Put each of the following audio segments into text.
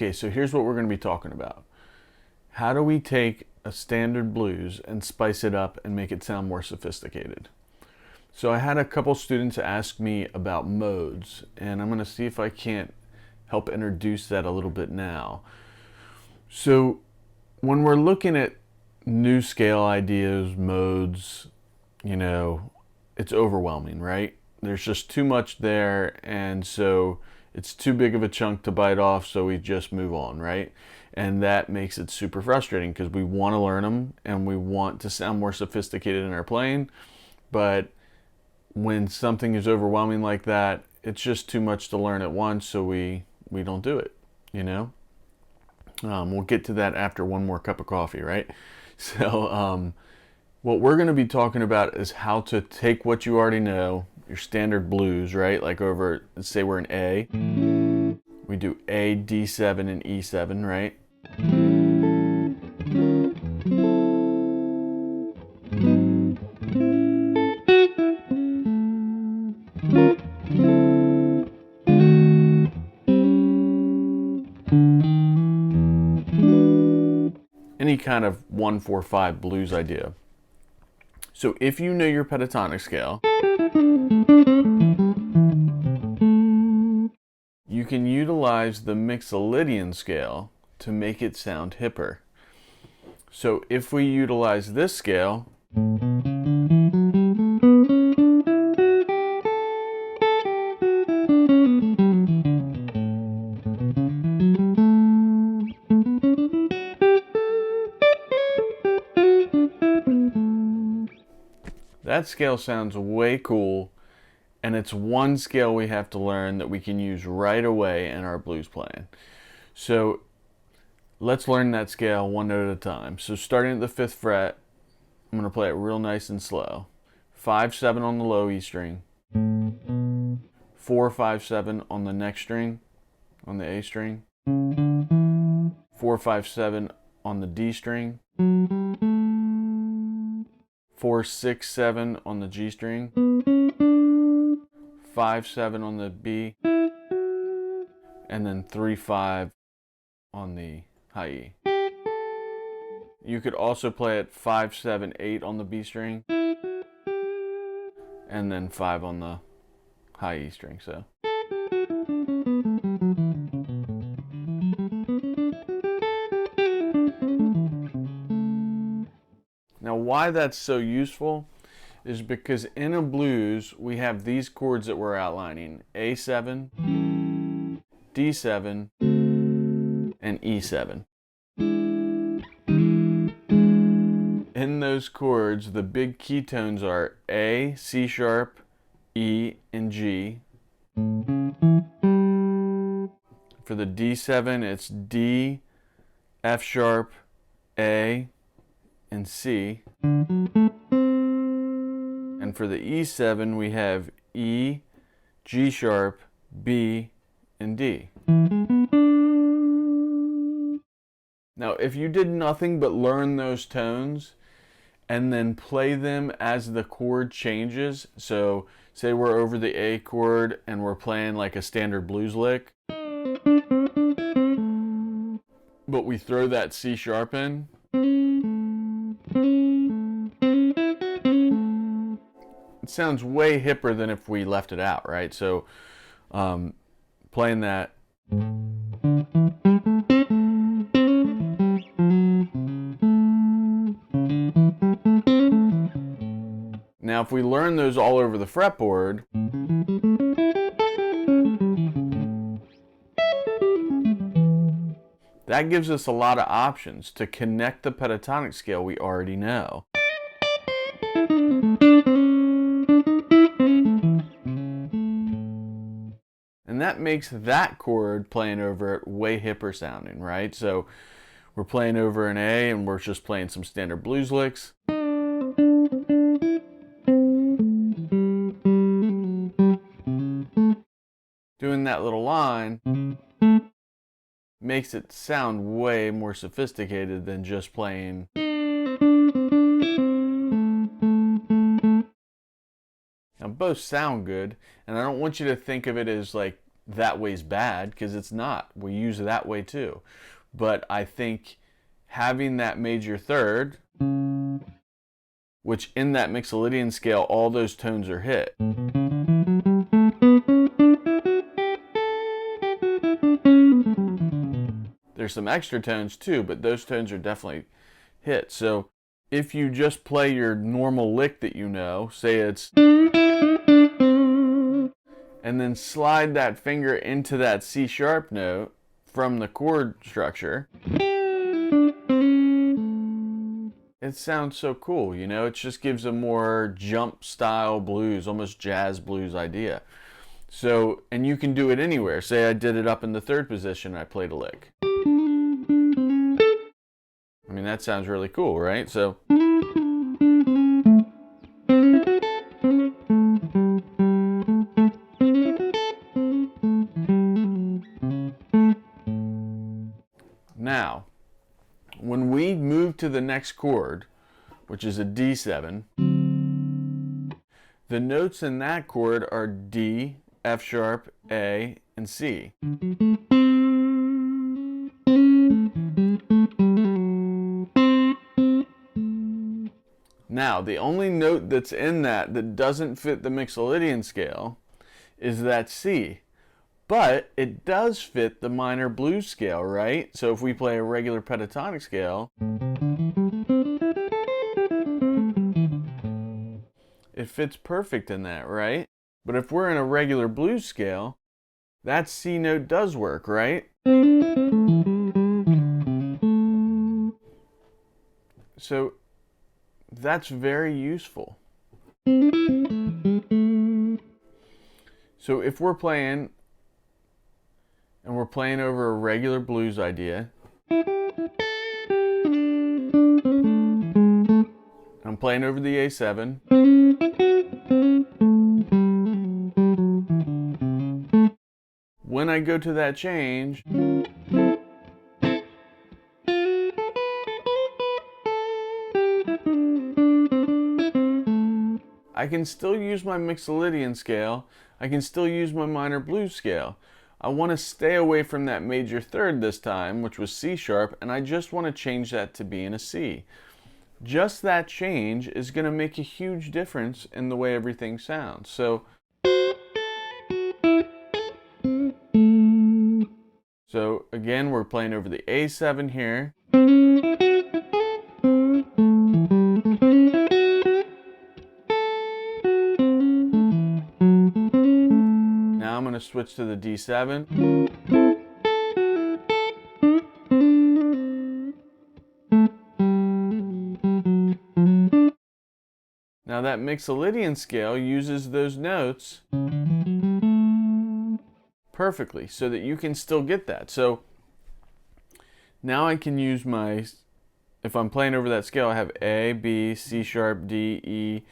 Okay, so here's what we're going to be talking about. How do we take a standard blues and spice it up and make it sound more sophisticated? So I had a couple students ask me about modes, and I'm going to see if I can't help introduce that a little bit now. So when we're looking at new scale ideas, modes, it's overwhelming, right? There's just too much there, and so it's too big of a chunk to bite off, so we just move on, right? And that makes it super frustrating because we want to learn them and we want to sound more sophisticated in our playing, but when something is overwhelming like that, it's just too much to learn at once, so we don't do it, We'll get to that after one more cup of coffee, right? So what we're going to be talking about is how to take what you already know, your standard blues, right? Like over, let's say we're in A. We do A, D7, and E7, right? Any kind of 1-4-5 blues idea. So if you know your pentatonic scale, you can utilize the Mixolydian scale to make it sound hipper. So if we utilize this scale, that scale sounds way cool, and it's one scale we have to learn that we can use right away in our blues playing. So let's learn that scale one note at a time. So starting at the 5th fret, I'm going to play it real nice and slow. 5-7 on the low E string, 4-5-7 on the next string, on the A string, 4-5-7 on the D string, 4-6-7 on the G string, 5-7 on the B, and then 3-5 on the high E. You could also play it 5-7-8 on the B string, and then 5 on the high E string. So now why that's so useful is because in a blues we have these chords that we're outlining: A7, D7, and E7. In those chords, the big key tones are A, C sharp, E, and G. For the D7, it's D, F sharp, A, and C. And for the E7, we have E, G sharp, B, and D. Now, if you did nothing but learn those tones and then play them as the chord changes, so say we're over the A chord and we're playing like a standard blues lick, but we throw that C sharp in, it sounds way hipper than if we left it out, right? So playing that. Now if we learn those all over the fretboard, that gives us a lot of options to connect the pentatonic scale we already know. And that makes that chord playing over it way hipper sounding, right? So we're playing over an A and we're just playing some standard blues licks. Doing that little line makes it sound way more sophisticated than just playing. Now both sound good, and I don't want you to think of it as like that way's bad, because it's not. We use that way too. But I think having that major third, which in that Mixolydian scale, all those tones are hit. There's some extra tones too, but those tones are definitely hit. So if you just play your normal lick that you know, say it's, and then slide that finger into that C sharp note from the chord structure, it sounds so cool, you know? It just gives a more jump style blues, almost jazz blues idea. So, and you can do it anywhere. Say I did it up in the third position, I played a lick. I mean, that sounds really cool, right? So, now, when we move to the next chord, which is a D7, the notes in that chord are D, F sharp, A, and C. Now, the only note that's in that doesn't fit the Mixolydian scale is that C. But it does fit the minor blues scale, right? So if we play a regular pentatonic scale, it fits perfect in that, right? But if we're in a regular blues scale, that C note does work, right? So that's very useful. So if we're playing, and we're playing over a regular blues idea, I'm playing over the A7, when I go to that change, I can still use my Mixolydian scale, I can still use my minor blues scale. I want to stay away from that major third this time, which was C sharp, and I just want to change that to being a C. Just that change is going to make a huge difference in the way everything sounds. So again, we're playing over the A7 here. Now I'm going to switch to the D7. Now that Mixolydian scale uses those notes perfectly so that you can still get that. So now I can use my, if I'm playing over that scale, I have A, B, C sharp, D, E,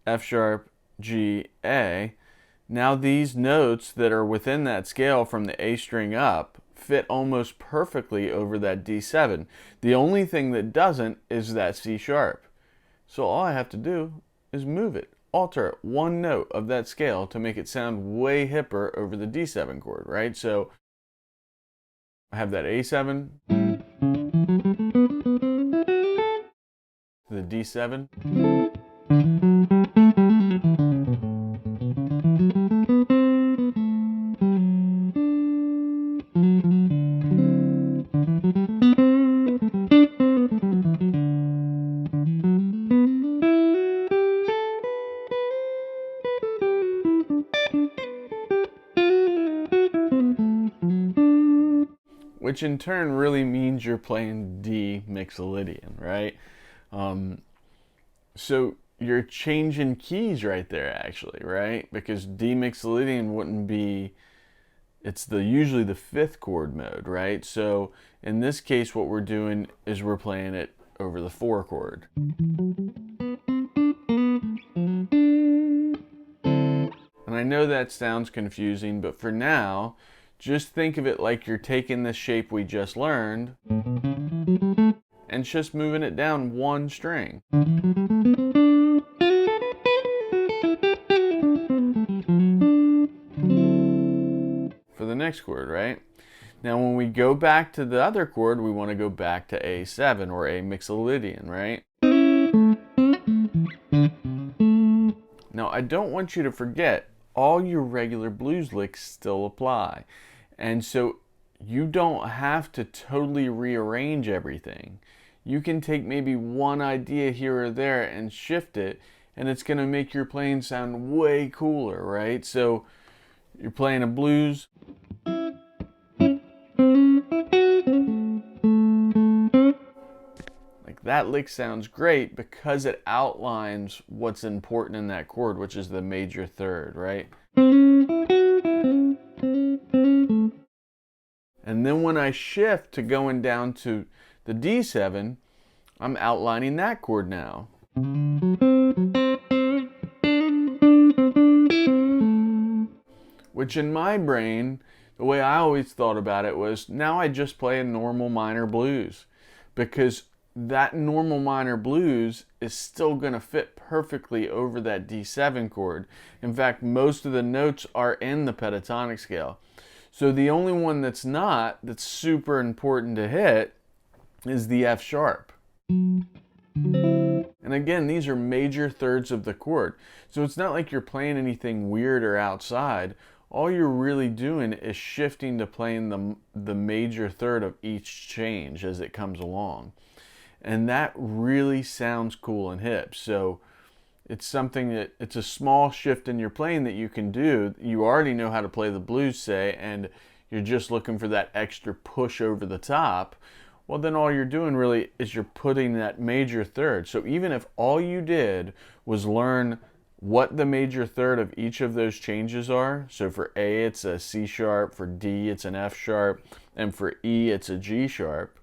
F sharp, G, A. Now these notes that are within that scale from the A string up fit almost perfectly over that D7. The only thing that doesn't is that C sharp. So all I have to do is move it, alter one note of that scale to make it sound way hipper over the D7 chord, right? So I have that A7, the D7, which in turn really means you're playing D Mixolydian, right? So you're changing keys right there, actually, right? Because D Mixolydian wouldn't be, it's usually the fifth chord mode, right? So in this case, what we're doing is we're playing it over the 4 chord. And I know that sounds confusing, but for now, just think of it like you're taking this shape we just learned and just moving it down one string. For next chord, right? Now when we go back to the other chord, we want to go back to A7 or A Mixolydian, right? Now I don't want you to forget, all your regular blues licks still apply. And so you don't have to totally rearrange everything. You can take maybe one idea here or there and shift it, and it's going to make your playing sound way cooler, right? So you're playing a blues. Like that lick sounds great because it outlines what's important in that chord, which is the major third, right? And then when I shift to going down to the D7, I'm outlining that chord now. Which in my brain, the way I always thought about it was, now I just play a normal minor blues, because that normal minor blues is still going to fit perfectly over that D7 chord. In fact, most of the notes are in the pentatonic scale. So the only one that's not, that's super important to hit, is the F sharp. And again, these are major thirds of the chord. So it's not like you're playing anything weird or outside. All you're really doing is shifting to playing the major third of each change as it comes along. And that really sounds cool and hip. So it's something that, it's a small shift in your playing that you can do. You already know how to play the blues, say, and you're just looking for that extra push over the top. Well, then all you're doing really is you're putting that major third. So even if all you did was learn what the major third of each of those changes are, so for A it's a C sharp, for D it's an F sharp, and for E it's a G sharp,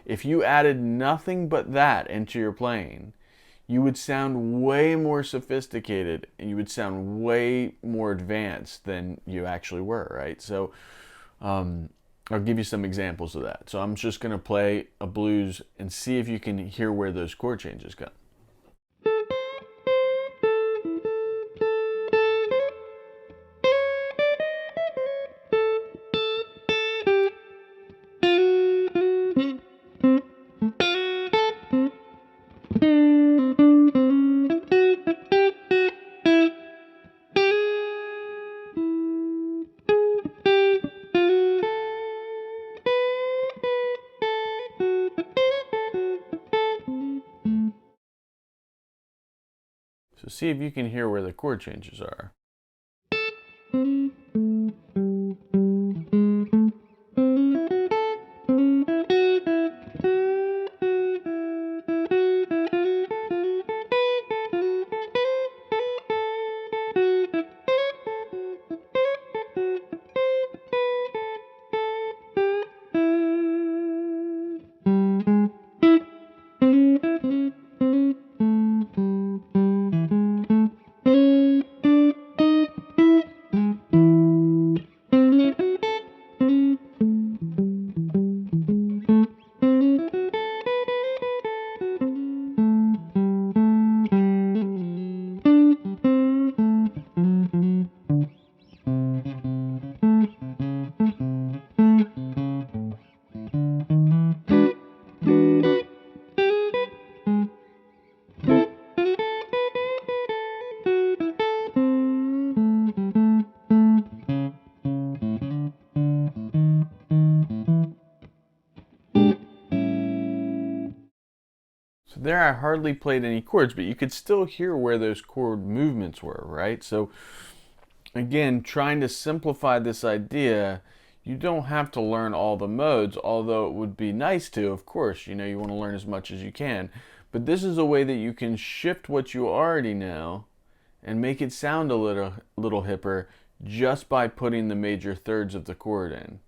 if you added nothing but that into your playing, you would sound way more sophisticated and you would sound way more advanced than you actually were, right? So I'll give you some examples of that. So I'm just going to play a blues and see if you can hear where those chord changes go. So see if you can hear where the chord changes are. So there I hardly played any chords, but you could still hear where those chord movements were, right? So again, trying to simplify this idea, you don't have to learn all the modes, although it would be nice to, of course. You know, you want to learn as much as you can. But this is a way that you can shift what you already know and make it sound a little hipper just by putting the major thirds of the chord in.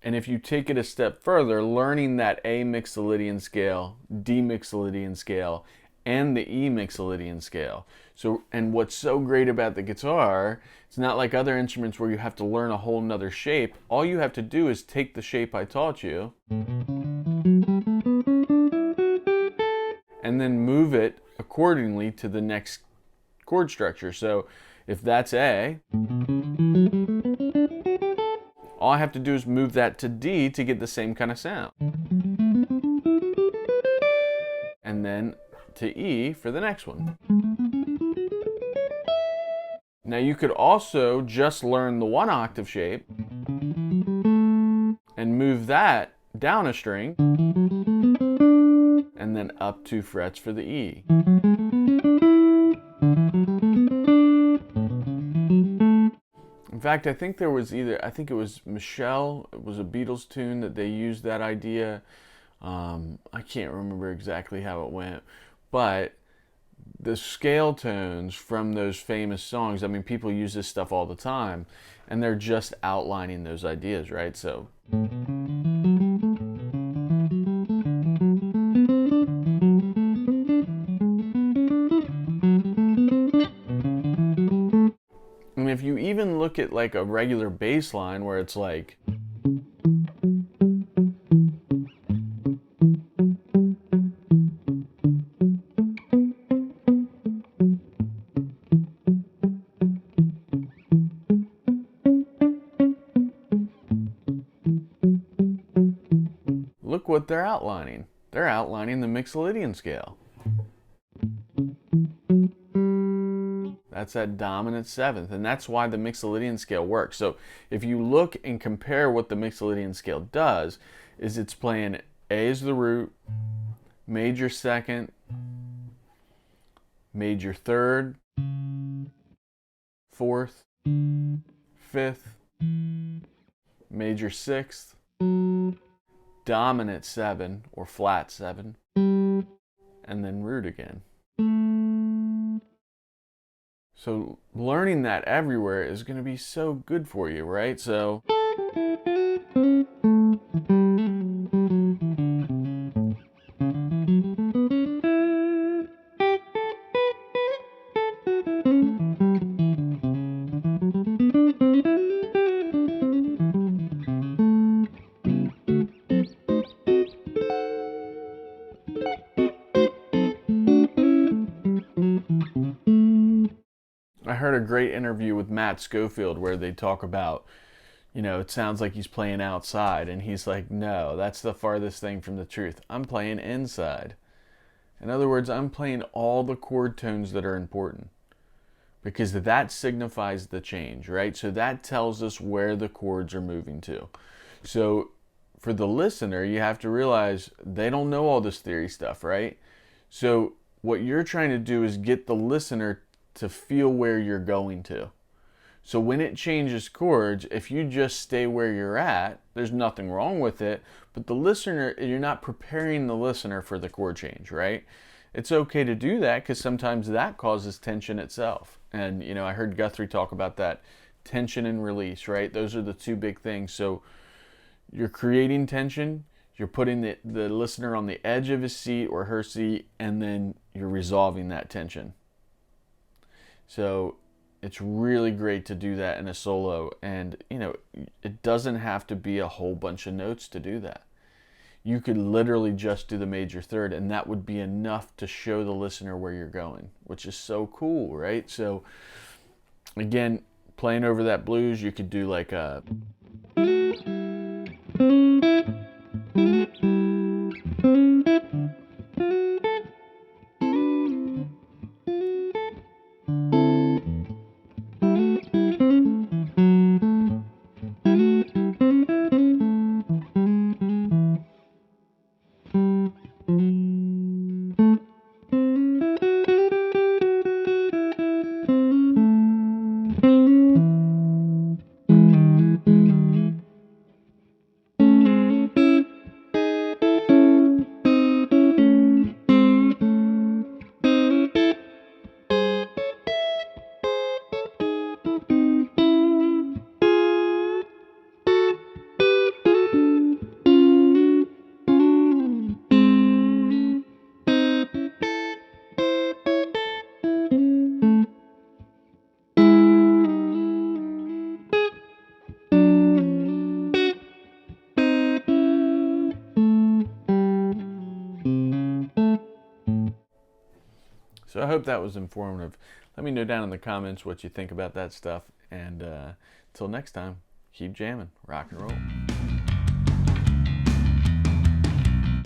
And if you take it a step further, learning that A Mixolydian scale, D Mixolydian scale, and the E Mixolydian scale. So, and what's so great about the guitar, it's not like other instruments where you have to learn a whole nother shape. All you have to do is take the shape I taught you and then move it accordingly to the next chord structure. So if that's A, All I have to do is move that to D to get the same kind of sound. And then to E for the next one. Now you could also just learn the 1 octave shape and move that down a string and then up 2 frets for the E. In fact, I think it was Michelle, it was a Beatles tune that they used that idea. I can't remember exactly how it went, but the scale tones from those famous songs, I mean, people use this stuff all the time, and they're just outlining those ideas, right? So. And if you even look at like a regular bass line where it's like, look what they're outlining. They're outlining the Mixolydian scale. That's that dominant 7th, and that's why the Mixolydian scale works. So if you look and compare what the Mixolydian scale does, is it's playing A is the root, major 2nd, major 3rd, 4th, 5th, major 6th, dominant 7 or flat 7, and then root again. So learning that everywhere is going to be so good for you, right? So I heard a great interview with Matt Schofield where they talk about, it sounds like he's playing outside, and he's like, no, that's the farthest thing from the truth. I'm playing inside. In other words, I'm playing all the chord tones that are important, because that signifies the change, right? So that tells us where the chords are moving to. So for the listener, you have to realize they don't know all this theory stuff, right? So what you're trying to do is get the listener to feel where you're going to. So when it changes chords, if you just stay where you're at, there's nothing wrong with it, but the listener, you're not preparing the listener for the chord change, right? It's okay to do that because sometimes that causes tension itself. And, I heard Guthrie talk about that, tension and release, right? Those are the two big things. So you're creating tension, you're putting the listener on the edge of his seat or her seat, and then you're resolving that tension. So it's really great to do that in a solo, and it doesn't have to be a whole bunch of notes to do that. You could literally just do the major 3rd, and that would be enough to show the listener where you're going, which is so cool, right? So again, playing over that blues, you could do like a So I hope that was informative. Let me know down in the comments what you think about that stuff. And till next time, keep jamming, rock and roll.